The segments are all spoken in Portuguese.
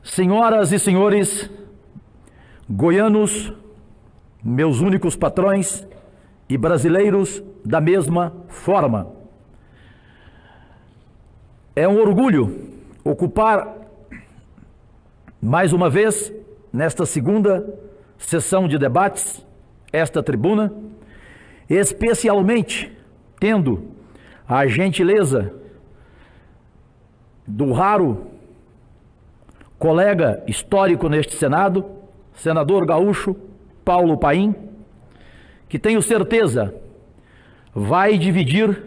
Senhoras e senhores, goianos, meus únicos patrões, e brasileiros da mesma forma. É um orgulho ocupar mais uma vez, nesta segunda sessão de debates, esta tribuna, especialmente tendo a gentileza do raro colega histórico neste Senado, senador gaúcho Paulo Paim, que tenho certeza vai dividir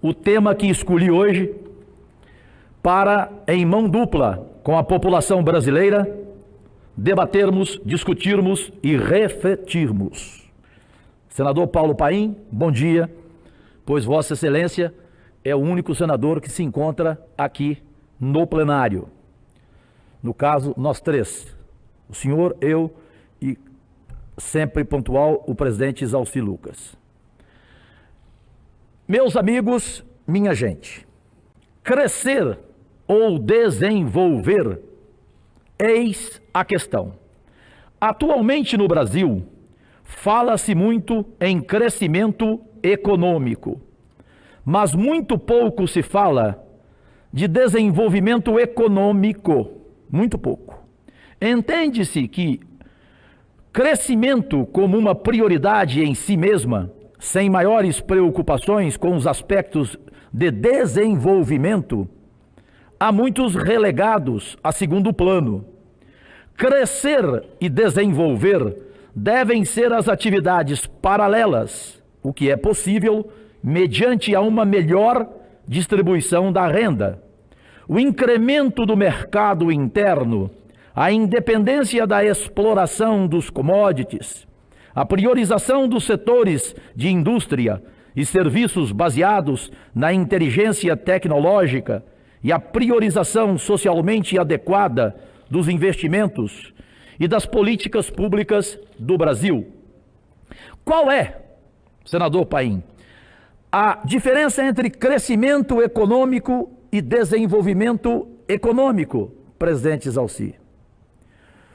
o tema que escolhi hoje para, em mão dupla com a população brasileira, debatermos, discutirmos e refletirmos. Senador Paulo Paim, bom dia, pois Vossa Excelência é o único senador que se encontra aqui no plenário. No caso, nós três, o senhor, eu e, sempre pontual, o presidente Isalci Lucas. Meus amigos, minha gente, crescer ou desenvolver, eis a questão. Atualmente no Brasil, fala-se muito em crescimento econômico, mas muito pouco se fala de desenvolvimento econômico, muito pouco. Entende-se que crescimento como uma prioridade em si mesma, sem maiores preocupações com os aspectos de desenvolvimento, há muitos relegados a segundo plano. Crescer e desenvolver devem ser as atividades paralelas, o que é possível mediante a uma melhor distribuição da renda. O incremento do mercado interno, a independência da exploração dos commodities, a priorização dos setores de indústria e serviços baseados na inteligência tecnológica e a priorização socialmente adequada dos investimentos e das políticas públicas do Brasil. Qual é, senador Paim, a diferença entre crescimento econômico e desenvolvimento econômico, presidente Isalci?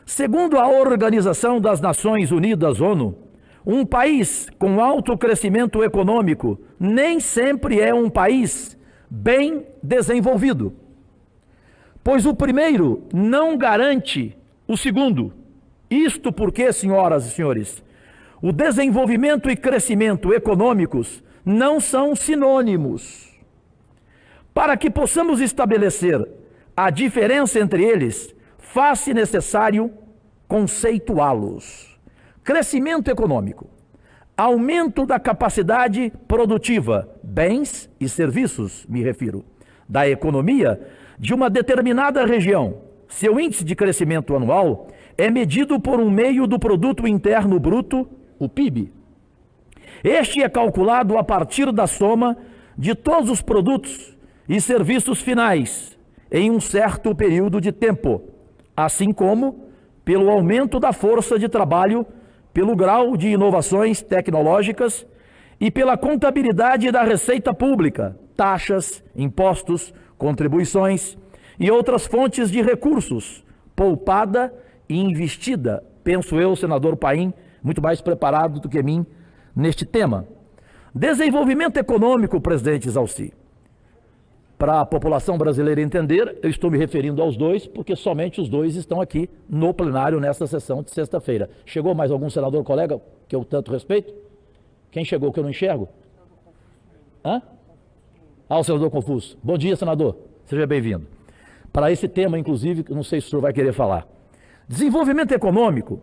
Segundo a Organização das Nações Unidas, ONU, um país com alto crescimento econômico nem sempre é um país bem desenvolvido, pois o primeiro não garante o segundo. Isto porque, senhoras e senhores, o desenvolvimento e crescimento econômicos não são sinônimos. Para que possamos estabelecer a diferença entre eles, faz-se necessário conceituá-los. Crescimento econômico, aumento da capacidade produtiva, bens e serviços, me refiro, da economia de uma determinada região. Seu índice de crescimento anual é medido por um meio do Produto Interno Bruto, o PIB. Este é calculado a partir da soma de todos os produtos e serviços finais em um certo período de tempo, assim como pelo aumento da força de trabalho, pelo grau de inovações tecnológicas e pela contabilidade da receita pública, taxas, impostos, contribuições e outras fontes de recursos, poupada e investida. Penso eu, senador Paim, muito mais preparado do que mim neste tema. Desenvolvimento econômico, presidente Isalci. Para a população brasileira entender, eu estou me referindo aos dois, porque somente os dois estão aqui no plenário nesta sessão de sexta-feira. Chegou mais algum senador colega que eu tanto respeito? Quem chegou que eu não enxergo? Hã? Ah, o senador Confuso. Bom dia, senador. Seja bem-vindo. Para esse tema, inclusive, não sei se o senhor vai querer falar. Desenvolvimento econômico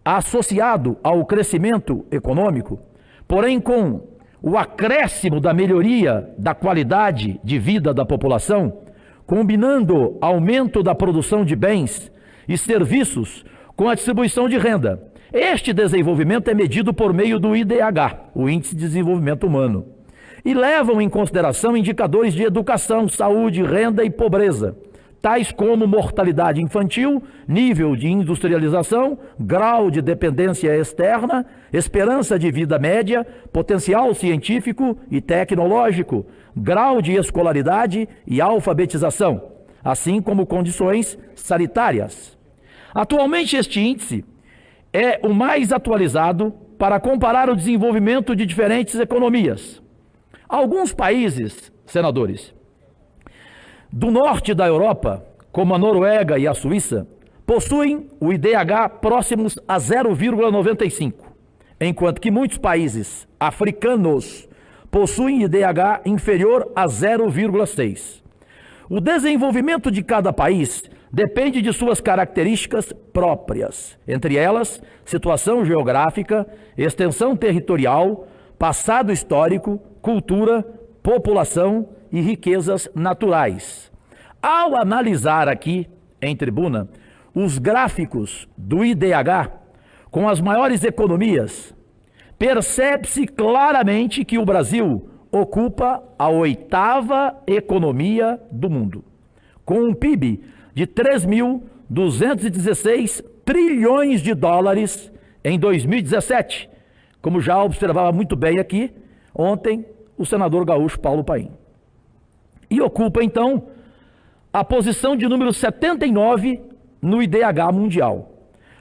associado ao crescimento econômico, porém com o acréscimo da melhoria da qualidade de vida da população, combinando aumento da produção de bens e serviços com a distribuição de renda. Este desenvolvimento é medido por meio do IDH, o Índice de Desenvolvimento Humano, e levam em consideração indicadores de educação, saúde, renda e pobreza, tais como mortalidade infantil, nível de industrialização, grau de dependência externa, esperança de vida média, potencial científico e tecnológico, grau de escolaridade e alfabetização. assim como condições sanitárias. Atualmente, este índice é o mais atualizado para comparar o desenvolvimento de diferentes economias. Alguns países, senadores, do norte da Europa, como a Noruega e a Suíça, possuem o IDH próximos a 0,95, enquanto que muitos países africanos possuem IDH inferior a 0,6. O desenvolvimento de cada país depende de suas características próprias, entre elas, situação geográfica, extensão territorial, passado histórico, cultura, população e riquezas naturais. Ao analisar aqui, em tribuna, os gráficos do IDH com as maiores economias, percebe-se claramente que o Brasil ocupa a 8ª economia do mundo, com um PIB de 3.216 trilhões de dólares em 2017, como já observava muito bem aqui ontem o senador gaúcho Paulo Paim. E ocupa, então, a posição de número 79 no IDH mundial.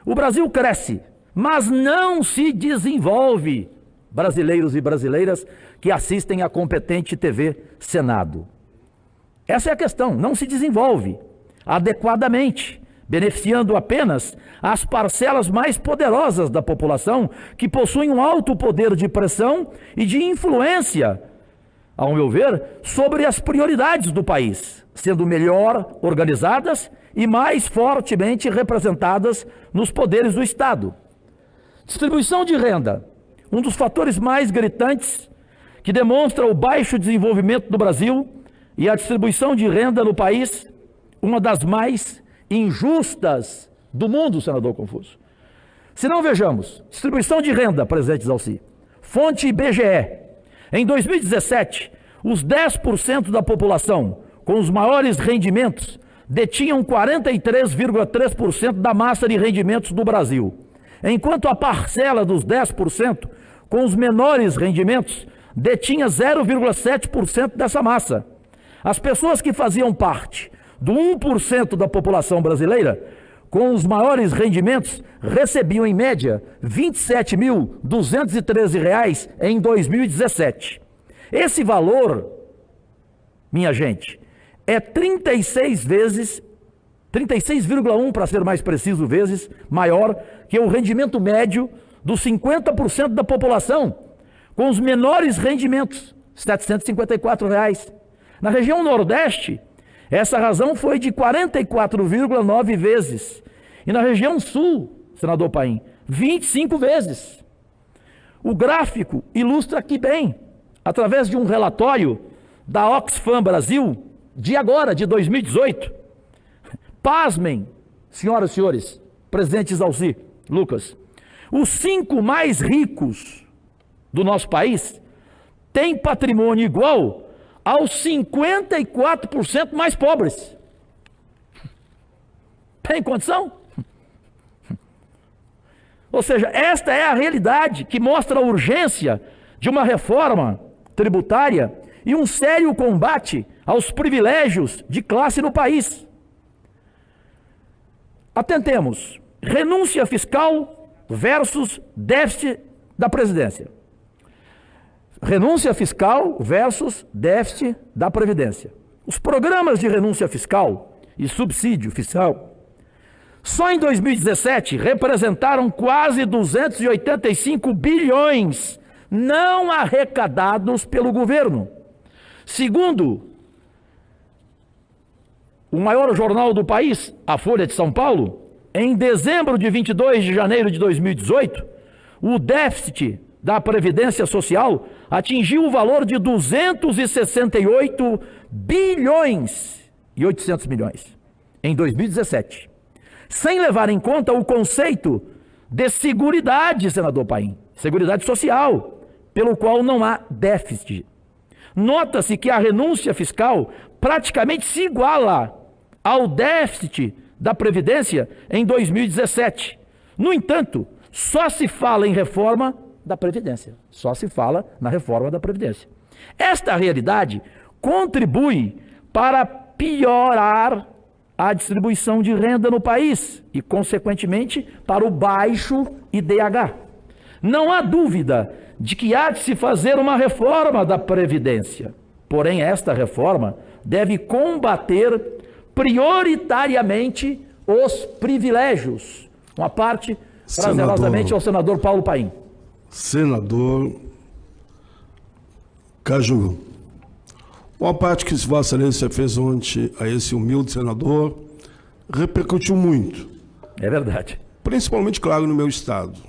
O Brasil cresce, mas não se desenvolve, brasileiros e brasileiras que assistem à competente TV Senado. Essa é a questão, não se desenvolve adequadamente, beneficiando apenas as parcelas mais poderosas da população que possuem um alto poder de pressão e de influência, ao meu ver, sobre as prioridades do país, sendo melhor organizadas e mais fortemente representadas nos poderes do Estado. Distribuição de renda, um dos fatores mais gritantes que demonstra o baixo desenvolvimento do Brasil, e a distribuição de renda no país, uma das mais injustas do mundo, senador Confuso. Se não vejamos, distribuição de renda, presidente Zalci, fonte IBGE. Em 2017, os 10% da população com os maiores rendimentos detinham 43,3% da massa de rendimentos do Brasil, enquanto a parcela dos 10% com os menores rendimentos detinha 0,7% dessa massa. As pessoas que faziam parte do 1% da população brasileira com os maiores rendimentos recebiam, em média, R$ 27.213 em 2017. Esse valor, minha gente, é 36,1 para ser mais preciso, vezes maior que o rendimento médio dos 50% da população com os menores rendimentos, R$ 754. Na região Nordeste, essa razão foi de 44,9 vezes. E na região Sul, senador Paim, 25 vezes. O gráfico ilustra aqui bem, através de um relatório da Oxfam Brasil, de agora, de 2018. Pasmem, senhoras e senhores, presidente Zalci, Lucas, os 5 mais ricos do nosso país têm patrimônio igual aos 54% mais pobres. Tem condição? Ou seja, esta é a realidade que mostra a urgência de uma reforma tributária e um sério combate aos privilégios de classe no país. Atentemos, renúncia fiscal versus déficit da presidência. Renúncia fiscal versus déficit da Previdência. Os programas de renúncia fiscal e subsídio fiscal, só em 2017, representaram quase 285 bilhões não arrecadados pelo governo. Segundo o maior jornal do país, a Folha de São Paulo, em dezembro de 22 de janeiro de 2018, o déficit da Previdência Social atingiu o valor de 268 bilhões e 800 milhões em 2017, sem levar em conta o conceito de seguridade, senador Paim, seguridade social, pelo qual não há déficit. Nota-se que a renúncia fiscal praticamente se iguala ao déficit da Previdência em 2017. No entanto, só se fala em reforma da Previdência. Só se fala na reforma da Previdência. Esta realidade contribui para piorar a distribuição de renda no país e, consequentemente, para o baixo IDH. Não há dúvida de que há de se fazer uma reforma da Previdência. Porém, esta reforma deve combater prioritariamente os privilégios. Uma parte, prazerosamente, ao senador Paulo Paim. Senador Cajuru, uma parte que Vossa Excelência fez ontem a esse humilde senador repercutiu muito. É verdade. Principalmente, claro, no meu estado.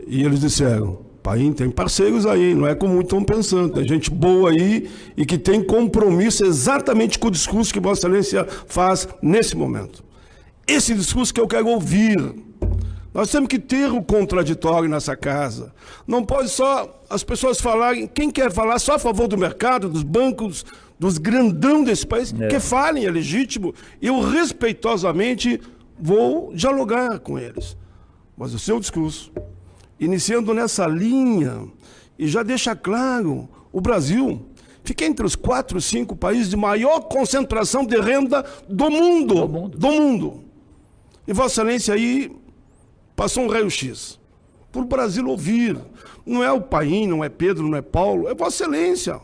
E eles disseram: Paim, tem parceiros aí, não é como estão pensando, tem gente boa aí e que tem compromisso exatamente com o discurso que Vossa Excelência faz nesse momento. Esse discurso que eu quero ouvir. Nós temos que ter o contraditório nessa casa. Não pode só as pessoas falarem, quem quer falar só a favor do mercado, dos bancos, dos grandão desse país, que falem, é legítimo. Eu respeitosamente vou dialogar com eles. Mas o seu discurso, iniciando nessa linha, e já deixa claro, o Brasil fica entre os 4, 5 países de maior concentração de renda do mundo. Do mundo. E Vossa Excelência aí passou um raio-x para o Brasil ouvir. Não é o Paim, não é Pedro, não é Paulo, é Vossa Excelência,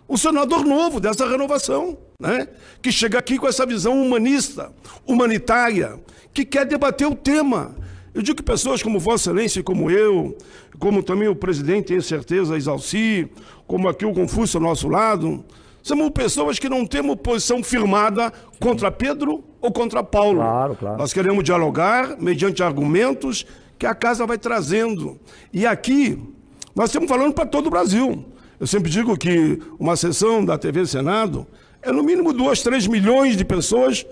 o senador novo dessa renovação, né? Que chega aqui com essa visão humanista, humanitária, que quer debater o tema. Eu digo que pessoas como Vossa Excelência, como eu, como também o presidente, tenho certeza, Isalci, como aqui o Confúcio ao nosso lado, somos pessoas que não temos posição firmada contra Pedro ou contra Paulo. Claro, claro. Nós queremos dialogar mediante argumentos que a casa vai trazendo. E aqui, nós estamos falando para todo o Brasil. Eu sempre digo que uma sessão da TV Senado é no mínimo 2, 3 milhões de pessoas,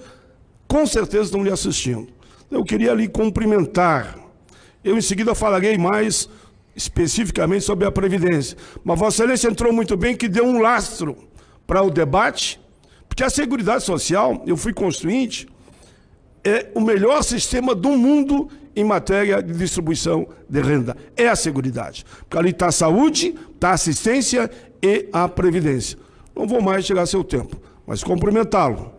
com certeza estão lhe assistindo. Eu queria lhe cumprimentar. Eu em seguida falarei mais especificamente sobre a Previdência. Mas Vossa Excelência entrou muito bem, que deu um lastro para o debate, porque a Seguridade Social, eu fui constituinte, é o melhor sistema do mundo em matéria de distribuição de renda. É a Seguridade. Porque ali está a saúde, está a assistência e a Previdência. Não vou mais tirar seu tempo, mas cumprimentá-lo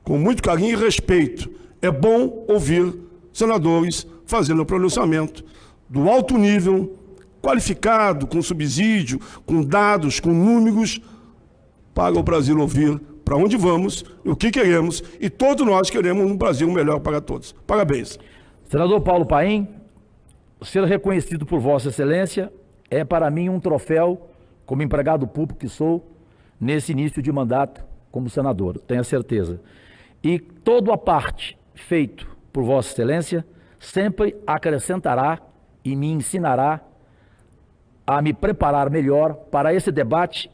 com muito carinho e respeito. É bom ouvir senadores fazendo o pronunciamento do alto nível, qualificado, com subsídio, com dados, com números, para o Brasil ouvir para onde vamos, o que queremos, e todos nós queremos um Brasil melhor para todos. Parabéns. Senador Paulo Paim, ser reconhecido por Vossa Excelência é para mim um troféu, como empregado público que sou, nesse início de mandato como senador, tenho a certeza. E toda a parte feito por Vossa Excelência sempre acrescentará e me ensinará a me preparar melhor para esse debate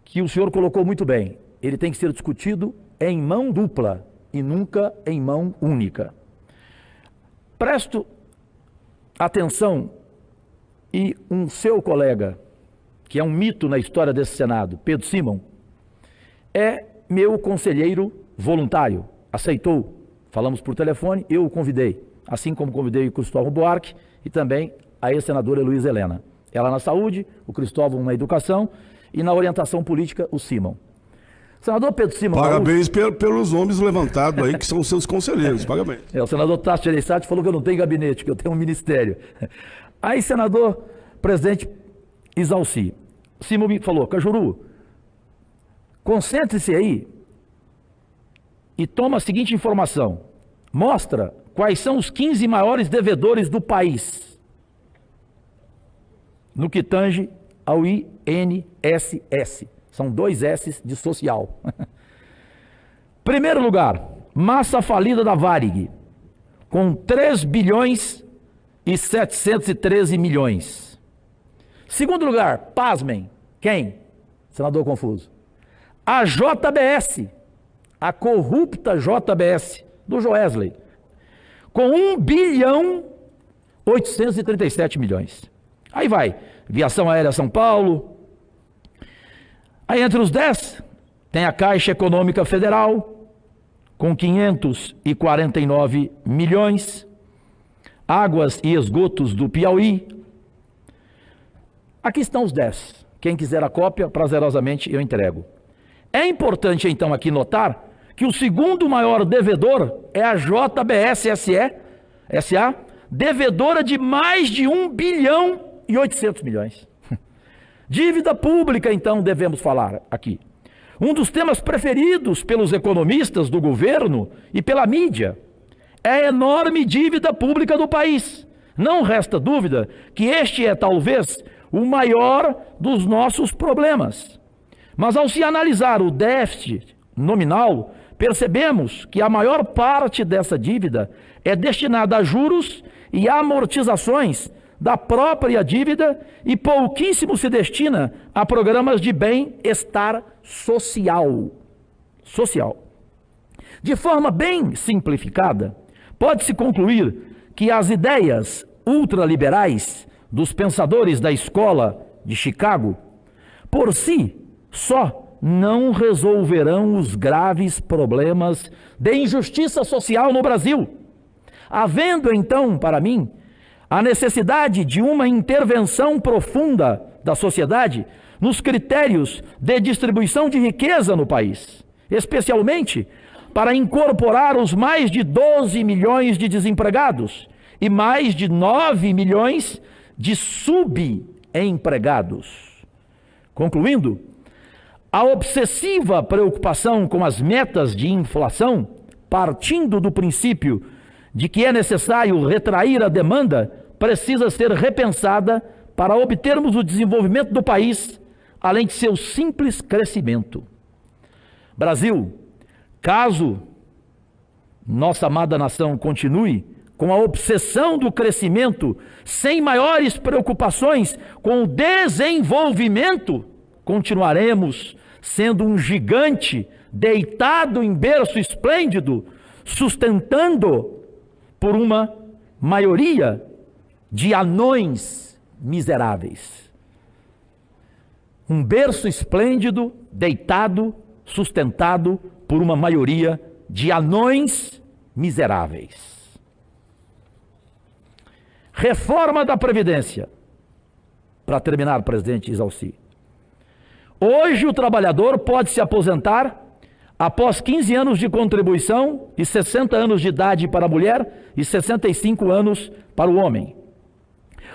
que o senhor colocou muito bem. Ele tem que ser discutido em mão dupla e nunca em mão única. Presto atenção e um seu colega, que é um mito na história desse Senado, Pedro Simão, é meu conselheiro voluntário, aceitou. Falamos por telefone, eu o convidei, assim como convidei o Cristóvão Buarque e também a ex-senadora Luiz Helena. Ela na saúde, o Cristóvão na educação e na orientação política, o Simão. Senador Pedro Simão... Parabéns pelos nomes levantados aí, que são seus conselheiros, parabéns. O senador Tasso Gereissati falou que eu não tenho gabinete, que eu tenho um ministério. Aí, senador presidente Isalci, Simão me falou: Cajuru, concentre-se aí e toma a seguinte informação. Mostra quais são os 15 maiores devedores do país no que tange ao INSS. São 2 S de social. Primeiro lugar, massa falida da Varig, com 3 bilhões e 713 milhões. Segundo lugar, pasmem, quem? Senador confuso. A JBS, a corrupta JBS, do Joesley, com 1 bilhão 837 milhões. Aí vai, Viação Aérea São Paulo. Aí entre os 10, tem a Caixa Econômica Federal, com 549 milhões. Águas e Esgotos do Piauí. Aqui estão os 10. Quem quiser a cópia, prazerosamente eu entrego. É importante, então, aqui notar que o segundo maior devedor é a JBS SA, devedora de mais de 1 bilhão e 800 milhões. Dívida pública, então, devemos falar aqui. Um dos temas preferidos pelos economistas do governo e pela mídia é a enorme dívida pública do país. Não resta dúvida que este é talvez o maior dos nossos problemas. Mas ao se analisar o déficit nominal, percebemos que a maior parte dessa dívida é destinada a juros e amortizações da própria dívida e pouquíssimo se destina a programas de bem-estar social. De forma bem simplificada, pode-se concluir que as ideias ultraliberais dos pensadores da escola de Chicago, por si só, não resolverão os graves problemas de injustiça social no Brasil. Havendo, então, para mim, a necessidade de uma intervenção profunda da sociedade nos critérios de distribuição de riqueza no país, especialmente para incorporar os mais de 12 milhões de desempregados e mais de 9 milhões de subempregados. Concluindo, a obsessiva preocupação com as metas de inflação, partindo do princípio de que é necessário retrair a demanda, precisa ser repensada para obtermos o desenvolvimento do país, além de seu simples crescimento. Brasil, caso nossa amada nação continue com a obsessão do crescimento, sem maiores preocupações com o desenvolvimento, continuaremos sendo um gigante deitado em berço esplêndido, sustentando por uma maioria de anões miseráveis. Um berço esplêndido, deitado, sustentado por uma maioria de anões miseráveis. Reforma da Previdência. Para terminar, presidente Isalci. Hoje o trabalhador pode se aposentar após 15 anos de contribuição e 60 anos de idade para a mulher e 65 anos para o homem.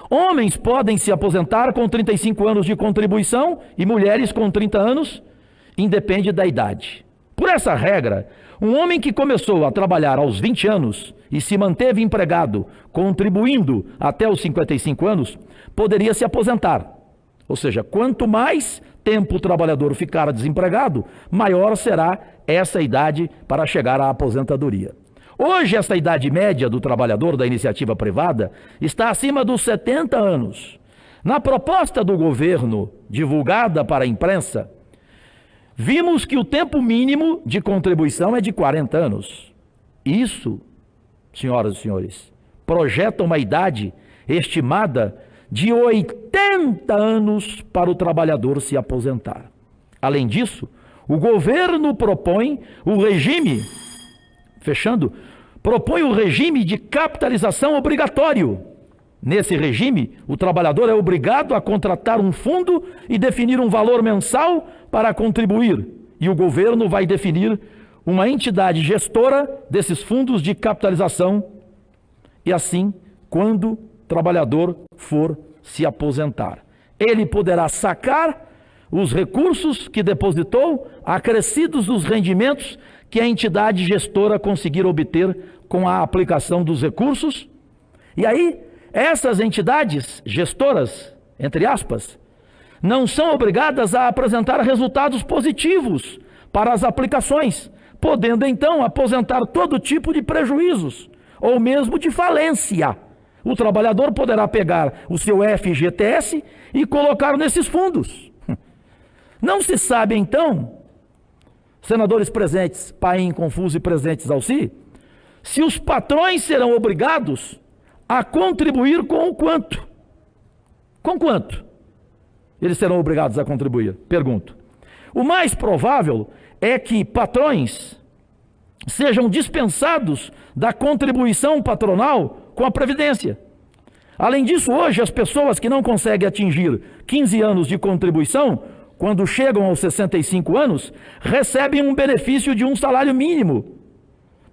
Homens podem se aposentar com 35 anos de contribuição e mulheres com 30 anos, independe da idade. Por essa regra, um homem que começou a trabalhar aos 20 anos e se manteve empregado, contribuindo até os 55 anos, poderia se aposentar. Ou seja, quanto mais tempo o trabalhador ficar desempregado, maior será essa idade para chegar à aposentadoria. Hoje, essa idade média do trabalhador da iniciativa privada está acima dos 70 anos. Na proposta do governo, divulgada para a imprensa, vimos que o tempo mínimo de contribuição é de 40 anos. Isso, senhoras e senhores, projeta uma idade estimada de 80 anos para o trabalhador se aposentar. Além disso, o governo propõe o regime de capitalização obrigatório. Nesse regime, o trabalhador é obrigado a contratar um fundo e definir um valor mensal para contribuir, e o governo vai definir uma entidade gestora desses fundos de capitalização, e assim, quando o trabalhador for se aposentar, ele poderá sacar os recursos que depositou, acrescidos dos rendimentos que a entidade gestora conseguir obter com a aplicação dos recursos. E aí, essas entidades gestoras, entre aspas, não são obrigadas a apresentar resultados positivos para as aplicações, podendo então aposentar todo tipo de prejuízos, ou mesmo de falência. O trabalhador poderá pegar o seu FGTS e colocar nesses fundos. Não se sabe então, senadores presentes, Paim, Confuso e presentes Alci, se os patrões serão obrigados a contribuir com o quanto? Com quanto eles serão obrigados a contribuir? Pergunto. O mais provável é que patrões sejam dispensados da contribuição patronal com a Previdência. Além disso, hoje as pessoas que não conseguem atingir 15 anos de contribuição quando chegam aos 65 anos, recebem um benefício de um salário mínimo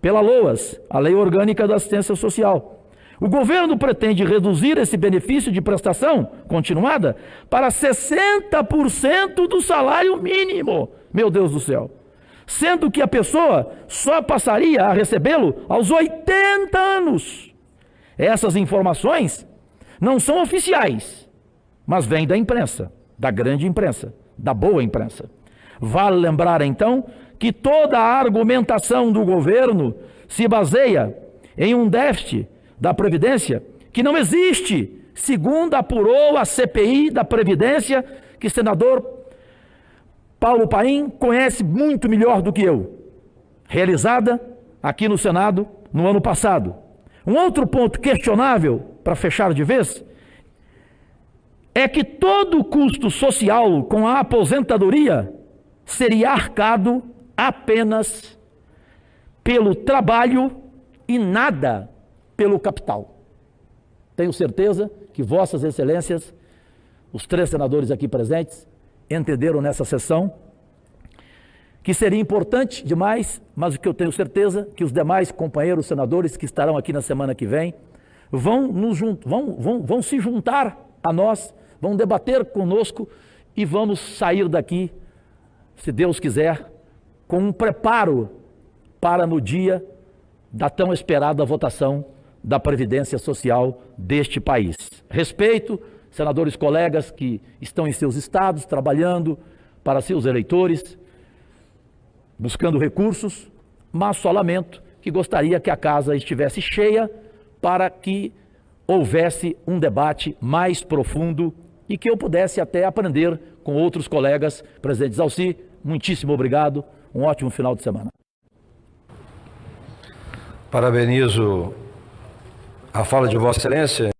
pela LOAS, a Lei Orgânica da Assistência Social. O governo pretende reduzir esse benefício de prestação continuada para 60% do salário mínimo. Meu Deus do céu. Sendo que a pessoa só passaria a recebê-lo aos 80 anos. Essas informações não são oficiais, mas vêm da imprensa, da grande imprensa, da boa imprensa. Vale lembrar, então, que toda a argumentação do governo se baseia em um déficit da Previdência que não existe, segundo apurou a CPI da Previdência, que o senador Paulo Paim conhece muito melhor do que eu, realizada aqui no Senado no ano passado. Um outro ponto questionável, para fechar de vez, é que todo o custo social com a aposentadoria seria arcado apenas pelo trabalho e nada pelo capital. Tenho certeza que vossas excelências, os 3 senadores aqui presentes, entenderam nessa sessão que seria importante demais, mas o que eu tenho certeza que os demais companheiros senadores que estarão aqui na semana que vem vão se juntar a nós, vão debater conosco e vamos sair daqui, se Deus quiser, com um preparo para no dia da tão esperada votação da Previdência Social deste país. Respeito, senadores colegas que estão em seus estados, trabalhando para seus eleitores, buscando recursos, mas só lamento que gostaria que a casa estivesse cheia para que houvesse um debate mais profundo e que eu pudesse até aprender com outros colegas. Presidente Zalci, muitíssimo obrigado, um ótimo final de semana. Parabenizo a fala de Vossa Excelência.